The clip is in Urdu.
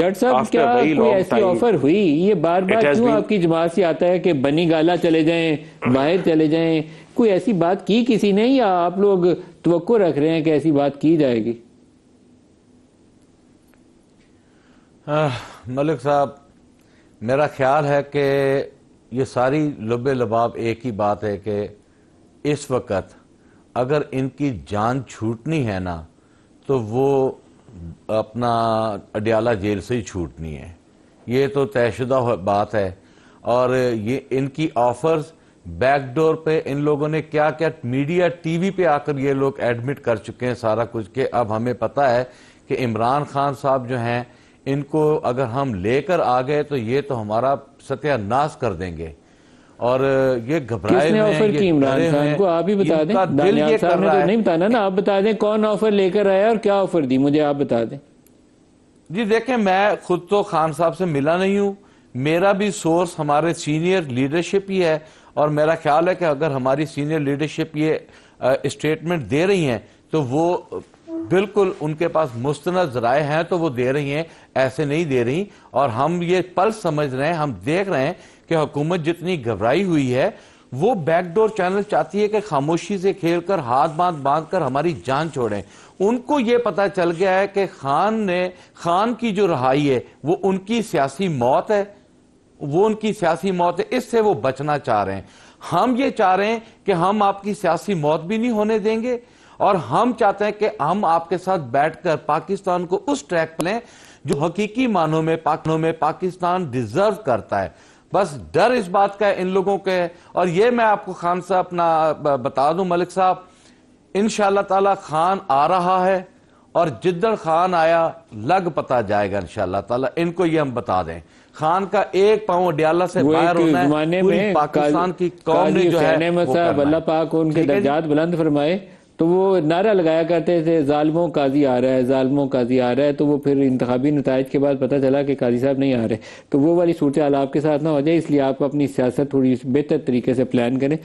جٹ صاحب کیا کوئی ایسی آفر ہوئی؟ یہ بار بار کیوں آپ کی جماعت سے آتا ہے کہ بنی گالا چلے جائیں، باہر چلے جائیں؟ کوئی ایسی بات کی کسی نے، یا آپ لوگ توقع رکھ رہے ہیں کہ ایسی بات کی جائے گی؟ ملک صاحب، میرا خیال ہے کہ یہ ساری لب لباب ایک ہی بات ہے کہ اس وقت اگر ان کی جان چھوٹنی ہے نا تو وہ اپنا اڈیالہ جیل سے ہی چھوٹنی ہے. یہ تو طے شدہ بات ہے. اور یہ ان کی آفرز بیک ڈور پہ ان لوگوں نے کیا کیا میڈیا ٹی وی پہ آ کر یہ لوگ ایڈمٹ کر چکے ہیں سارا کچھ، کہ اب ہمیں پتہ ہے کہ عمران خان صاحب جو ہیں ان کو اگر ہم لے کر آ گئے تو یہ تو ہمارا ستیہ ناش کر دیں گے. اور یہ گھبرائے کس نے ہوئے ہیں، آفر کی عمران خان کو؟ آپ ہی بتا دیں. دانیال صاحب نے تو نہیں بتانا نا، آپ بتا دیں کون آفر لے کر آیا اور کیا آفر دی، مجھے آپ بتا دیں. جی دیکھیں، میں خود تو خان صاحب سے ملا نہیں ہوں، میرا بھی سورس ہمارے سینئر لیڈرشپ ہی ہے. اور میرا خیال ہے کہ اگر ہماری سینئر لیڈرشپ یہ اسٹیٹمنٹ دے رہی ہیں تو وہ بالکل ان کے پاس مستند ذرائع ہیں تو وہ دے رہی ہیں، ایسے نہیں دے رہی. اور ہم یہ پلس سمجھ رہے ہیں، ہم دیکھ رہے ہیں کہ حکومت جتنی گھبرائی ہوئی ہے وہ بیک ڈور چینل چاہتی ہے کہ خاموشی سے کھیل کر ہاتھ باندھ کر ہماری جان چھوڑیں. ان کو یہ پتا چل گیا ہے کہ خان کی جو رہائی ہے وہ ان کی سیاسی موت ہے، وہ ان کی سیاسی موت ہے، اس سے وہ بچنا چاہ رہے ہیں. ہم یہ چاہ رہے ہیں کہ ہم آپ کی سیاسی موت بھی نہیں ہونے دیں گے، اور ہم چاہتے ہیں کہ ہم آپ کے ساتھ بیٹھ کر پاکستان کو اس ٹریک پہ لیں جو حقیقی معنوں میں پاکستان ڈیزرو کرتا ہے. بس ڈر اس بات کا ہے ان لوگوں کے. اور یہ میں آپ کو خان صاحب اپنا بتا دوں ملک صاحب، انشاءاللہ تعالی خان آ رہا ہے، اور جدن خان آیا لگ پتا جائے گا انشاءاللہ تعالی. ان کو یہ ہم بتا دیں، خان کا ایک پاؤں اڈیالہ سے باہر ہونا ہے، پوری پاکستان کی قوم نے جو ہے وہ کرنا ہے. اللہ پاک ان کے درجات بلند فرمائے. تو وہ نعرہ لگایا کرتے تھے ظالموں قاضی آ رہا ہے، ظالموں قاضی آ رہا ہے. تو وہ پھر انتخابی نتائج کے بعد پتہ چلا کہ قاضی صاحب نہیں آ رہے. تو وہ والی صورتحال آپ کے ساتھ نہ ہو جائے، اس لیے آپ اپنی سیاست تھوڑی بہتر طریقے سے پلان کریں.